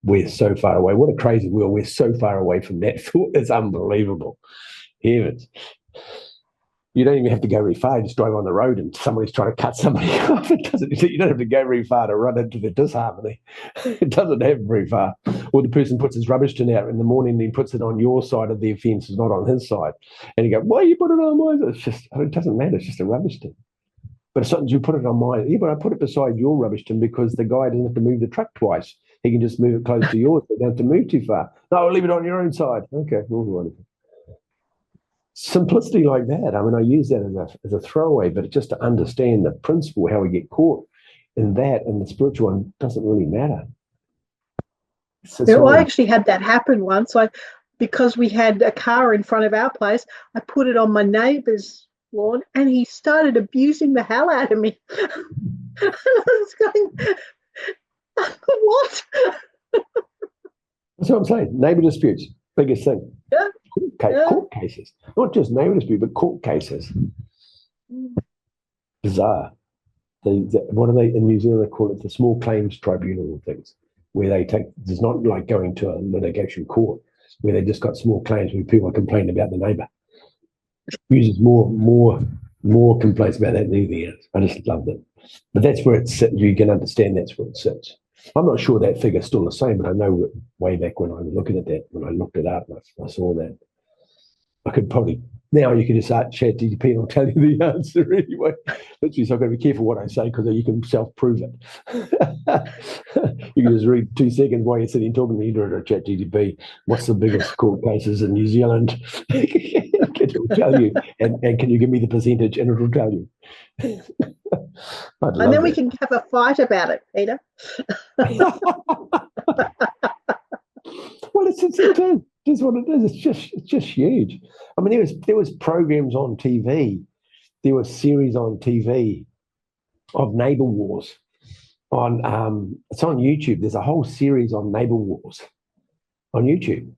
we're so far away. What a crazy world. We're so far away from that thought. It's unbelievable. Heavens. You don't even have to go very far. You just drive on the road and somebody's trying to cut somebody off. It doesn't. You don't have to go very far to run into the disharmony. It doesn't happen very far. Or the person puts his rubbish tin out in the morning and he puts it on your side of the offence, it's not on his side. And you go, why you put it on mine? It's just, it doesn't matter. It's just a rubbish tin. But it's something you put it on mine. Yeah, but I put it beside your rubbish tin because the guy doesn't have to move the truck twice. He can just move it close to yours. They don't have to move too far. No, leave it on your own side. Okay, wonderful. Simplicity like that. I mean, I use that as a throwaway, but just to understand the principle, how we get caught in that, and the spiritual one doesn't really matter. Well, I actually had that happen once. Because we had a car in front of our place, I put it on my neighbour's lawn, and he started abusing the hell out of me. And I was going, what? That's what I'm saying. Neighbour disputes, biggest thing. Yeah. Court cases, not just neighbour dispute, but court cases. Bizarre. What do they in New Zealand? They call it the small claims tribunal and things, where they take. It's not like going to a litigation court, where they just got small claims where people are complaining about the neighbour. Uses more complaints about that than anything else. I just loved it. But that's where it sits. You can understand that's where it sits. I'm not sure that figure's still the same, but I know way back when I was looking at that, when I looked it up, I saw that. I could probably, now you can just chat GTP and I'll tell you the answer anyway. Literally, so I've got to be careful what I say because you can self-prove it. You can just read 2 seconds while you're sitting talking to me or chat GTP. What's the biggest court cases in New Zealand? It'll tell you. And can you give me the percentage? And it'll tell you. And then we can have a fight about it, Peter. Well, it's what it is. It's just huge. I mean, there was programs on TV. There was series on TV of neighbor wars. It's on YouTube. There's a whole series on neighbor wars on YouTube,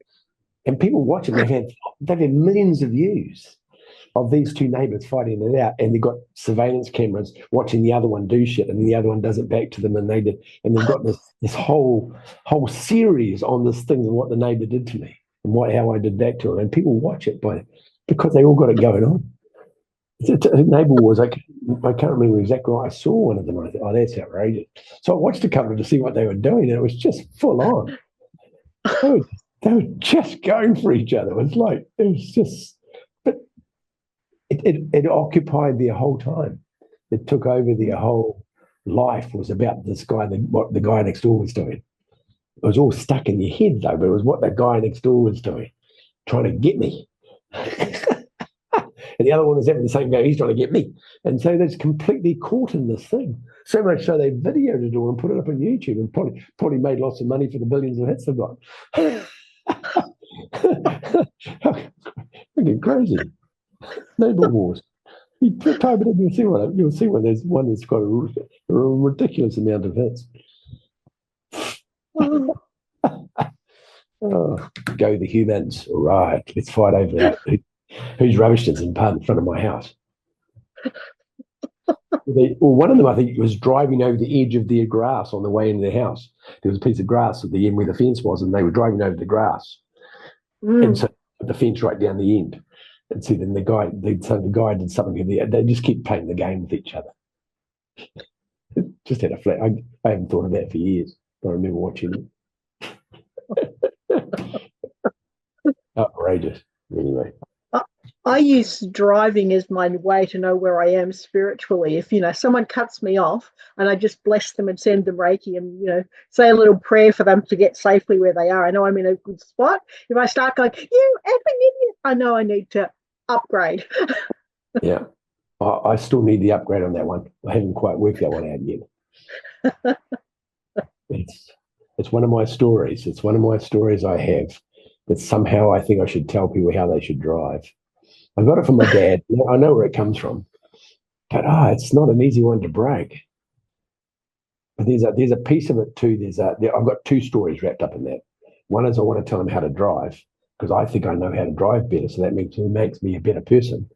and people watch it. They've had millions of views of these two neighbors fighting it out, and they've got surveillance cameras watching the other one do shit, and the other one does it back to them, and they've got this whole series on this thing and what the neighbor did to me and how I did that to him, and people watch it because they all got it going on. Neighbor wars. I can't remember exactly what I saw one of them. I thought, oh, that's outrageous. So I watched a couple to see what they were doing, and it was just full on. They were just going for each other. It was just. It occupied their whole time. It took over their whole life. Was about this guy, what the guy next door was doing. It was all stuck in your head, though, but it was what the guy next door was doing, trying to get me. And the other one was having the same go, he's trying to get me. And so they're completely caught in this thing. So much so they videoed it all and put it up on YouTube and probably made lots of money for the billions of hits they've got. Freaking crazy. Neighbor wars. You type it in, you'll see when there's one that's got a ridiculous amount of hits. Oh, go the humans. All right, let's fight over that. Whose rubbish is in front of my house? One of them, I think, was driving over the edge of their grass on the way into their house. There was a piece of grass at the end where the fence was, and they were driving over the grass. And so the fence right down the end. And see, then the guy did something. They just keep playing the game with each other. Just had a flat. I haven't thought of that for years. I remember watching it. Outrageous. Anyway. I use driving as my way to know where I am spiritually. If, someone cuts me off and I just bless them and send them Reiki and, say a little prayer for them to get safely where they are. I know I'm in a good spot. If I start going, you effing idiot, I know I need to upgrade. Yeah. I still need the upgrade on that one. I haven't quite worked that one out yet. It's one of my stories. It's one of my stories I have that somehow I think I should tell people how they should drive. I got it from my dad. I know where it comes from, but it's not an easy one to break. But there's a piece of it too. I've got 2 stories wrapped up in that. One is I want to tell them how to drive because I think I know how to drive better, so that makes me a better person.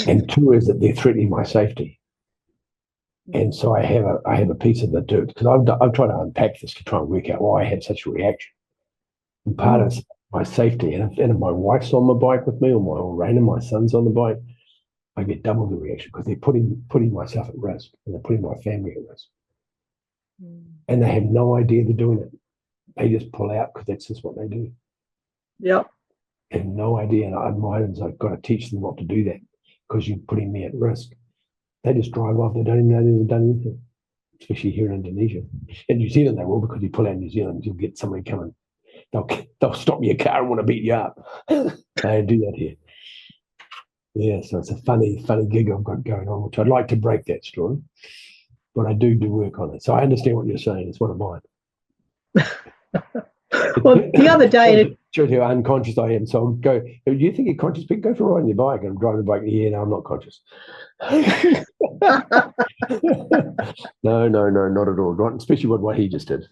And 2 is that they're threatening my safety. And so I have a piece of the dirt because I've tried to unpack this to try and work out why I had such a reaction. And part of it's my safety. And if my wife's on the bike with me, or Rain and my son's on the bike, I get double the reaction because they're putting myself at risk and they're putting my family at risk. And they have no idea they're doing it. They just pull out because that's just what they do. Yep. They have no idea. And I admire them. So I've got to teach them not to do that because you're putting me at risk. They just drive off. They don't even know they've done anything, especially here in Indonesia. In New Zealand, they will, because you pull out New Zealand, you'll get somebody coming. They'll stop your car and want to beat you up. They don't do that here. Yeah, so it's a funny gig I've got going on, which I'd like to break that story, but I do work on it. So I understand what you're saying. It's one of mine. Well, the other day, shows how unconscious I am. So I'll go. Do you think you're conscious? Go for a ride on your bike. And I'm driving the bike. Yeah, no, I'm not conscious. No, not at all. Not especially what he just did.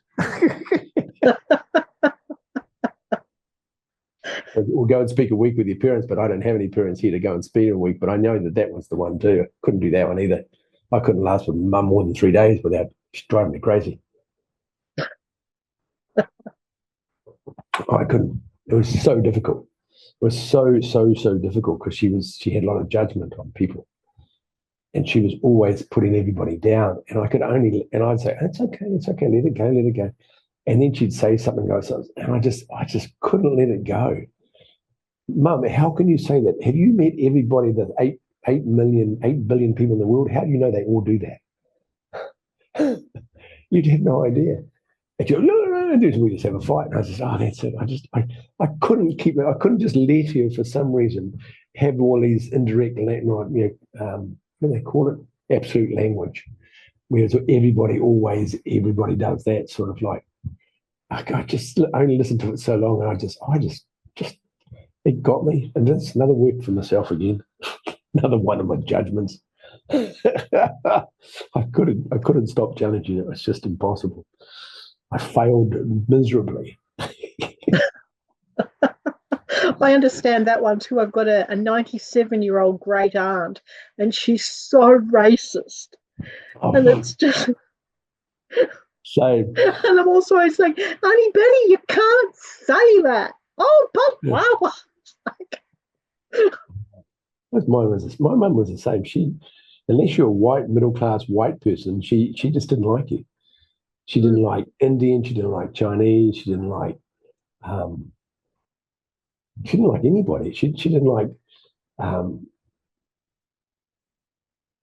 We'll go and speak a week with your parents, but I don't have any parents here to go and speak a week. But I know that was the one too. I couldn't do that one either. I couldn't last with mum more than 3 days without driving me crazy. I couldn't. It was so difficult. It was so difficult because she had a lot of judgment on people, and she was always putting everybody down. And I'd say, it's okay, let it go. And then she'd say something else, and I just couldn't let it go. Mum, how can you say that? Have you met everybody, that 8 billion people in the world? How do you know they all do that? You'd have no idea. And she'd go, no, we just have a fight. And I just, that's it. I couldn't keep it. I couldn't just let her, for some reason, have all these indirect, what do they call it? Absolute language. Whereas everybody does that sort of like, I just only listened to it so long, and I just it got me. And that's another work for myself again. Another one of my judgments. I couldn't stop challenging it. It's just impossible. I failed miserably. I understand that one too. I've got a 97-year-old great aunt, and she's so racist. And it's just... Same. And I'm also saying, Auntie Betty, you can't say that. Oh, but wow. My mum was the same. She, unless you're a white, middle-class white person, she just didn't like you. She didn't like Indian. She didn't like Chinese. She didn't like anybody. She didn't like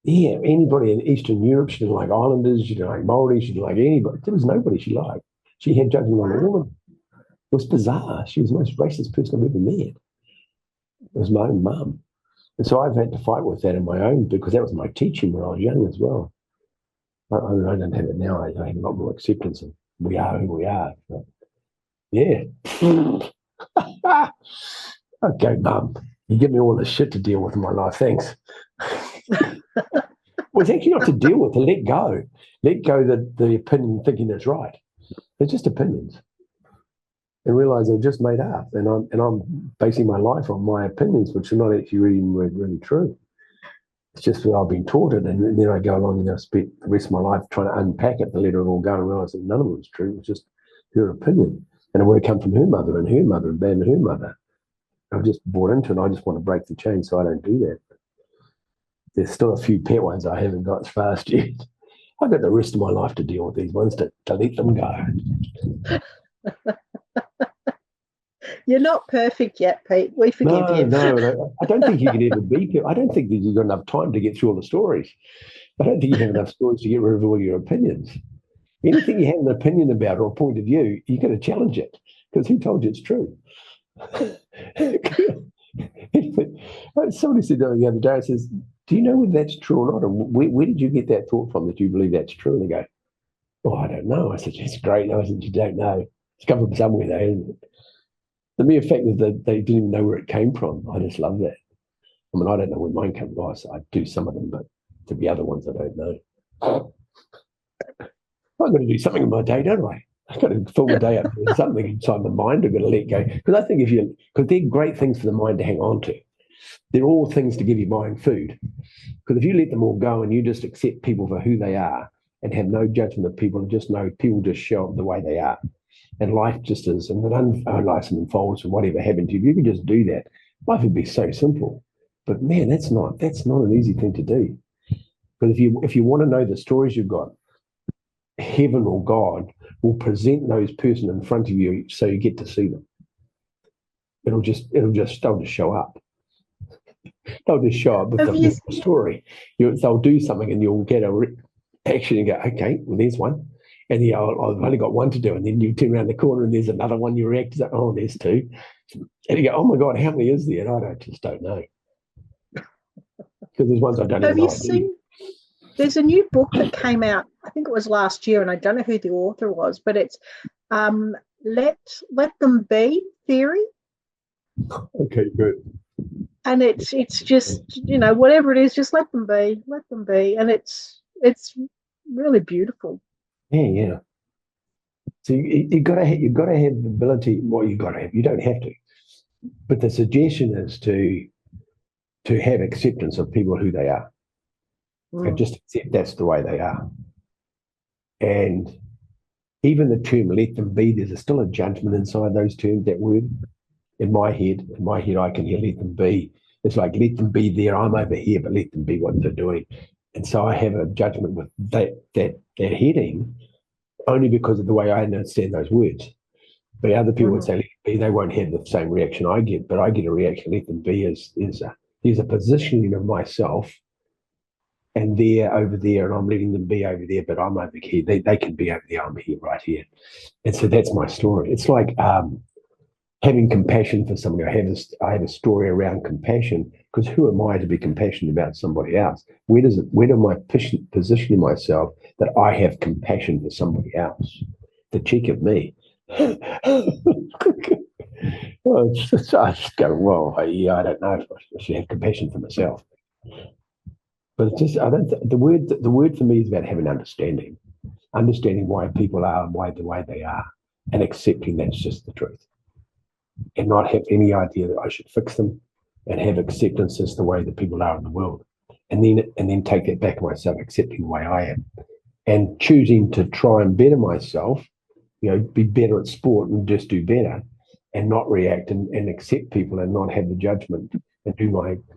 anybody in Eastern Europe. She didn't like Islanders. She didn't like Maori. She didn't like anybody. There was nobody she liked. She had judgment on a woman. It was bizarre. She was the most racist person I've ever met. It was my own mum. And so I've had to fight with that in my own, because that was my teaching when I was young as well. I don't have it now. I have a lot more acceptance, and we are who we are. But yeah. Okay, Mum, you give me all this shit to deal with in my life. Thanks. Well, it's actually not to deal with, to let go. Let go the opinion, thinking it's right. They're just opinions. And realize they're just made up. And I'm basing my life on my opinions, which are not actually really true. It's just that I've been taught it, and then I go along and I spend the rest of my life trying to unpack it, to let it all go, and realize that none of it was true. It was just her opinion. And it would have come from her mother and her mother and Ben and her mother. I've just bought into it, and I just want to break the chain, so I don't do that. There's still a few pet ones I haven't got as fast yet. I've got the rest of my life to deal with these ones, to let them go. You're not perfect yet, Pete. We forgive you. No. I don't think you can ever be perfect. I don't think that you've got enough time to get through all the stories. I don't think you have enough stories to get rid of all your opinions. Anything you have an opinion about or a point of view, you've got to challenge it, because who told you it's true? Somebody said the other day, says, do you know whether that's true or not? And where did you get that thought from, that you believe that's true? And they go, oh, I don't know. I said, that's great. I said, you don't know. It's come from somewhere, though, isn't it? The mere fact that they didn't even know where it came from, I just love that. I mean, I don't know where mine comes from. So I do some of them, but to the other ones, I don't know. I've got to do something in my day, don't I? I've got to fill my day up with something inside the mind. I've got to let go. Because I think because they're great things for the mind to hang on to. They're all things to give your mind food. Because if you let them all go and you just accept people for who they are and have no judgment of people and just know people just show up the way they are, and life just is, and then life unfolds and whatever happened to you, if you could just do that, life would be so simple. But man, that's not an easy thing to do. Because if you want to know the stories you've got, heaven or God will present those person in front of you so you get to see them. They'll just show up. They'll just show up with the story. They'll do something and you'll get a action and go, okay, well, there's one. And I've only got one to do. And then you turn around the corner and there's another one. You react, like, oh, there's two. And you go, oh my God, how many is there? And I just don't know. Because there's ones I don't even know. Have you seen? There's a new book that came out, I think it was last year, and I don't know who the author was, but it's Let Them Be Theory. Okay, good. And it's just, whatever it is, just let them be, and it's really beautiful. Yeah. So you got to have the ability. Well, you got to have. You don't have to, but the suggestion is to have acceptance of people who they are, and just accept that's the way they are. And even the term "let them be," there's still a judgment inside those terms. That word. In my head, I can hear "let them be." It's like, let them be there. I'm over here, but let them be what they're doing. And so I have a judgment with that heading only because of the way I understand those words. But other people would say, let them be. They won't have the same reaction I get, but I get a reaction. Let them be there's a positioning of myself, and they're over there, and I'm letting them be over there, but I'm over here. They can be over there. I'm here, right here. And so that's my story. It's like having compassion for somebody. I have a story around compassion, because who am I to be compassionate about somebody else? Where am I positioning myself that I have compassion for somebody else? The cheek of me. I just go, well, yeah, I don't know if I should have compassion for myself. But it's just, the word for me is about having understanding why people are and why the way they are, and accepting that's just the truth. And not have any idea that I should fix them, and have acceptance as the way that people are in the world. And then take that back myself, accepting the way I am, and choosing to try and better myself, be better at sport and just do better, and not react and accept people and not have the judgment, and do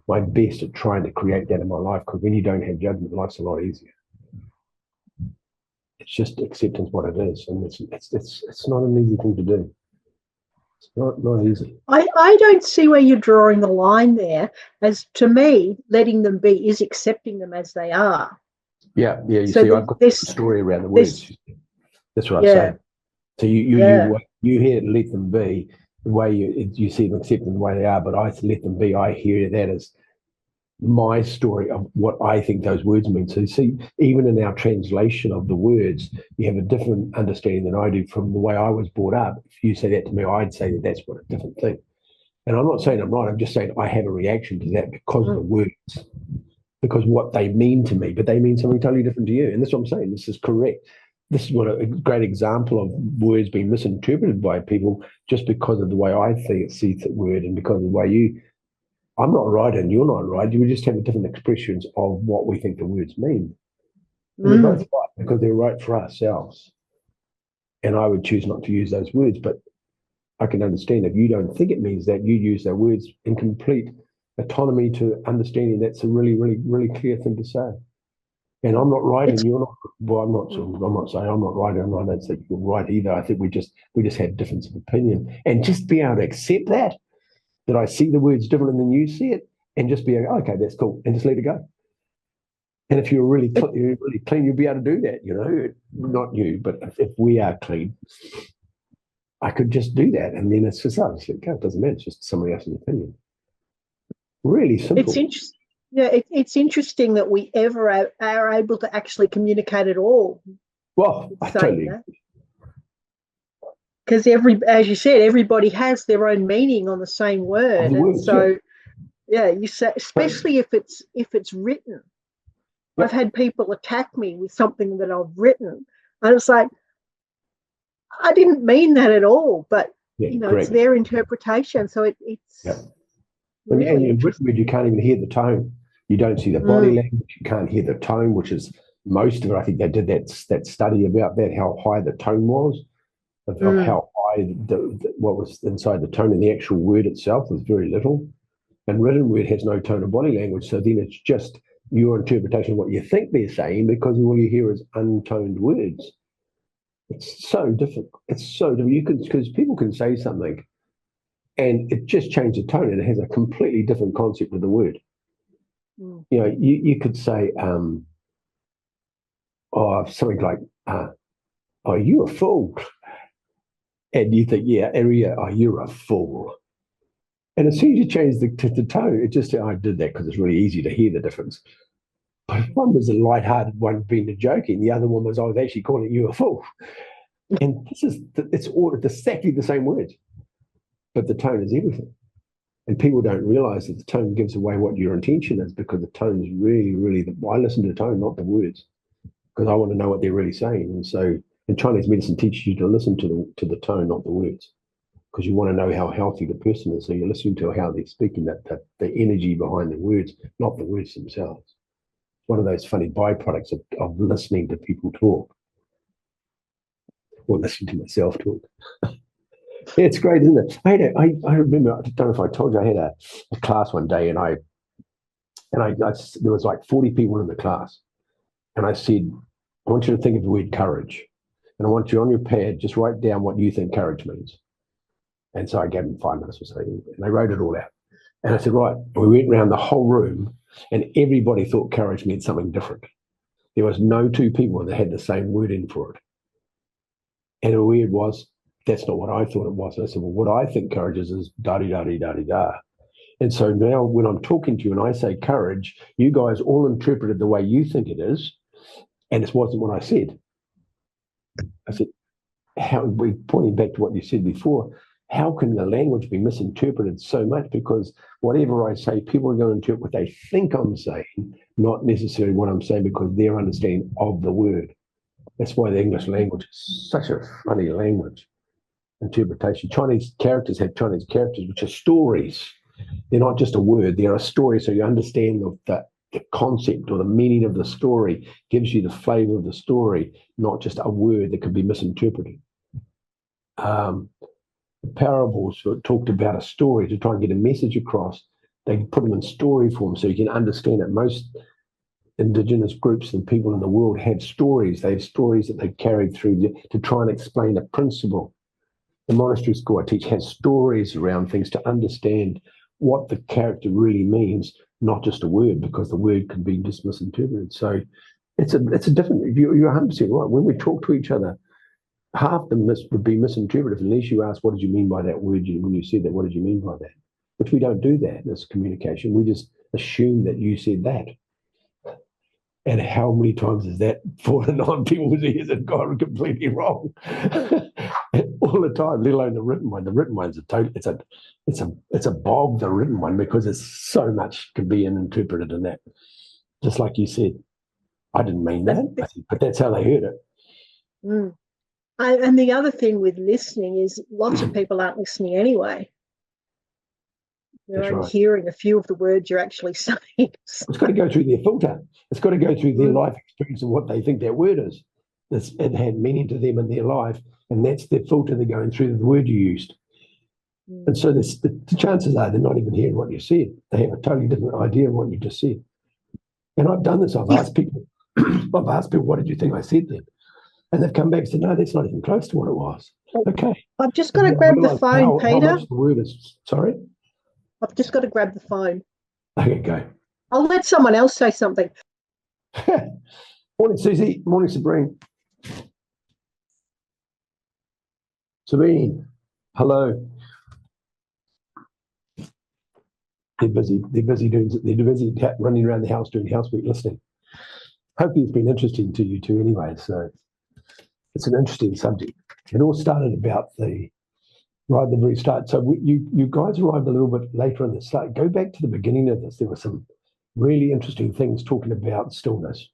my best at trying to create that in my life. Because when you don't have judgment, life's a lot easier. It's just acceptance what it is, and it's not an easy thing to do. It's not easy. I don't see where you're drawing the line there. As to me, letting them be is accepting them as they are. Yeah. You see, I've got this story around the words. That's what I say. So you hear "let them be" the way you see them accepting the way they are, but I "let them be." I hear that as my story of what I think those words mean. So you see, even in our translation of the words, you have a different understanding than I do from the way I was brought up. If you say that to me, I'd say that that's what a different thing. And I'm not saying I'm right. I'm just saying I have a reaction to that because of the words, because what they mean to me, but they mean something totally different to you. And that's what I'm saying. This is correct. This is what a great example of words being misinterpreted by people just because of the way I see the word, and because of the way I'm not right and you're not right. You would just have different expressions of what we think the words mean. And they're both right because they're right for ourselves. And I would choose not to use those words, but I can understand if you don't think it means that, you use their words in complete autonomy to understanding that's a really, really, really clear thing to say. And I'm not right and you're not. Well, I'm not saying I'm not right and I don't think you're right either. I think we just have difference of opinion, and just be able to accept that I see the words differently than you see it, and just be okay, that's cool, and just let it go. And if you're really clean, you'll be able to do that. Not you, but if we are clean, I could just do that, and then it's just let it go. It doesn't matter. It's just somebody else's opinion. Really simple. It's interesting. Yeah, it's interesting that we ever are able to actually communicate at all. Well, I totally. Because as you said, everybody has their own meaning on the same word, and so you say, especially if it's written. Yep. I've had people attack me with something that I've written, and it's like, I didn't mean that at all, but it's their interpretation, so it's. Yep. And Really in written interesting. word, you can't even hear the tone. You don't see the body Mm, language. You can't hear the tone, which is most of it. I think they did that study about that, how high the tone was, of mm, how high what was inside the tone, and the actual word itself was very little. And written word has no tone of body language. So then it's just your interpretation of what you think they're saying, because all you hear is untoned words. It's so different. It's so different. You can, because people can say something and it just changes the tone and it has a completely different concept of the word. mm. You know, you could say, something like, oh, you're a fool. And you think, yeah, area, oh, you're a fool. And as soon as you change the tone, it just, I did that because it's really easy to hear the difference. But one was a light-hearted one being a joking. The other one was, I was actually calling you a fool. And it's all exactly the same words, but the tone is everything. And people don't realize that the tone gives away what your intention is, because the tone is really, really, I listen to the tone, not the words, because I want to know what they're really saying. And so, and Chinese medicine teaches you to listen to the tone, not the words, because you want to know how healthy the person is. So you're listening to how they're speaking, that the energy behind the words, not the words themselves. One of those funny byproducts of listening to people talk, or listening to myself talk. Yeah, it's great, isn't it? I remember, I don't know if I told you, I had a class one day, and there was like 40 people in the class, and I said, I want you to think of the word courage, and I want you on your pad, just write down what you think courage means. And so I gave them 5 minutes or so, and they wrote it all out. And I said, right, we went around the whole room, and everybody thought courage meant something different. There was no two people that had the same word in for it. And the weird was, that's not what I thought it was. And I said, well, what I think courage is da-di-da-di-da-di-da. And so now when I'm talking to you and I say courage, you guys all interpret it the way you think it is, and it wasn't what I said. I said, how, we pointing back to what you said before, how can the language be misinterpreted so much? Because whatever I say, people are going to interpret what they think I'm saying, not necessarily what I'm saying, because their understanding of the word. That's why the English language is such a funny language. Interpretation. Chinese characters have Chinese characters, which are stories. They're not just a word, they're a story. So you understand the concept or the meaning of the story, gives you the flavor of the story, not just a word that could be misinterpreted. The parables talked about a story to try and get a message across. They put them in story form so you can understand it. Most indigenous groups and people in the world have stories. They have stories that they've carried through to try and explain a principle. The monastery school I teach has stories around things to understand what the character really means, not just a word, because the word can be just misinterpreted. So it's a different. You're 100% right. When we talk to each other, half them would be misinterpreted unless you ask, what did you mean by that word? When you said that, what did you mean by that? Which we don't do that in this communication. We just assume that you said that. And how many times has that fallen on people's ears and gone completely wrong all the time? Let alone the written one. The written one's it's a bog. The written one, because there's so much can be interpreted in that. Just like you said, I didn't mean that, but that's how they heard it. Mm. And the other thing with listening is lots of people aren't listening anyway. They're That's only right. hearing a few of the words you're actually saying. It's got to go through their filter. It's got to go through their Mm, life experience and what they think that word is. It had meaning to them in their life, and that's their filter. They're going through the word you used. mm. And so the chances are they're not even hearing what you said. They have a totally different idea of what you just said. And I've done this. I've asked people, what did you think I said then? And they've come back and said, no, that's not even close to what it was. Okay. I've just got And to then I grab the realised phone, how Peter. much the word is. Sorry? I've just got to grab the phone. Okay, go. I'll let someone else say something. Morning, Susie. Morning, Sabrine. Sabine, hello. They're busy. They're busy running around the house doing housework listening. Hopefully it's been interesting to you too anyway. So it's an interesting subject. It all started about right at the very start. So you guys arrived a little bit later in the start. Go back to the beginning of this. There were some really interesting things talking about stillness,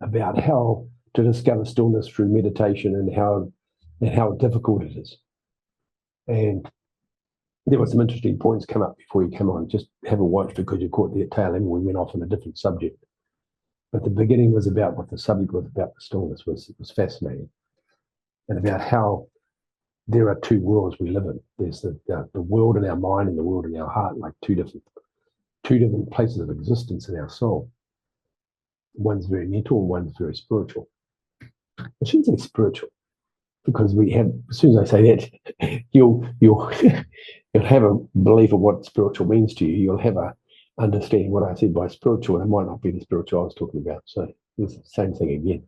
about how to discover stillness through meditation and how difficult it is. And There were some interesting points come up before you come on. Just haven't watched because you caught the tail end. We went off on a different subject. But the beginning was about what the subject was about. The stillness was fascinating, and about how there are two worlds we live in. There's the world in our mind and the world in our heart, like two different places of existence in our soul. One's very mental and one's very spiritual. I shouldn't say spiritual, because we have, as soon as I say that, you'll have a belief of what spiritual means to you. You'll have a understanding what I said by spiritual, and it might not be the spiritual I was talking about. So it's the same thing again.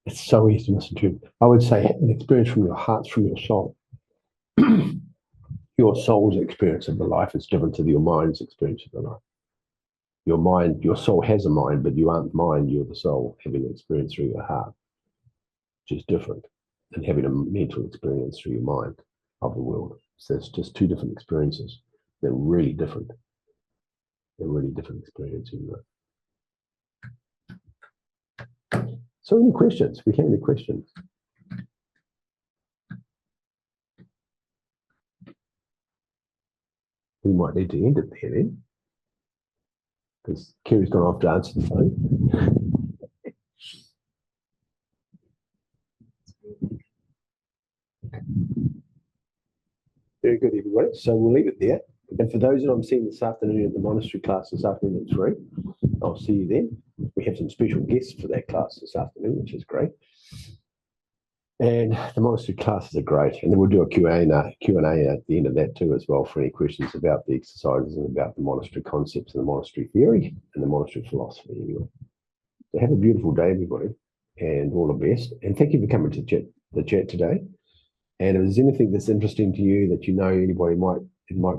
It's so easy to misinterpret. I would say an experience from your heart, from your soul. Your soul's experience of the life is different to your mind's experience of the life. Your mind, your soul has a mind, but you aren't mind. You're the soul having an experience through your heart, which is different than having a mental experience through your mind of the world. So it's just two different experiences. They're really different. They're really different experiences. So any questions? We have any questions? We might need to end it there then, because Kerry's gone off to answer the phone. Very good, everybody. So we'll leave it there. And for those that I'm seeing this afternoon at the monastery class this afternoon at 3, I'll see you then. We have some special guests for that class this afternoon, which is great. And the monastery classes are great. And then we'll do a Q&A at the end of that too as well, for any questions about the exercises and about the monastery concepts and the monastery theory and the monastery philosophy anyway. So have a beautiful day, everybody, and all the best. And thank you for coming to the chat today. And if there's anything that's interesting to you that you know anybody might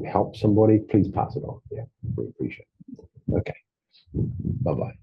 help somebody, please pass it on. Yeah, we appreciate it. Okay. Bye-bye.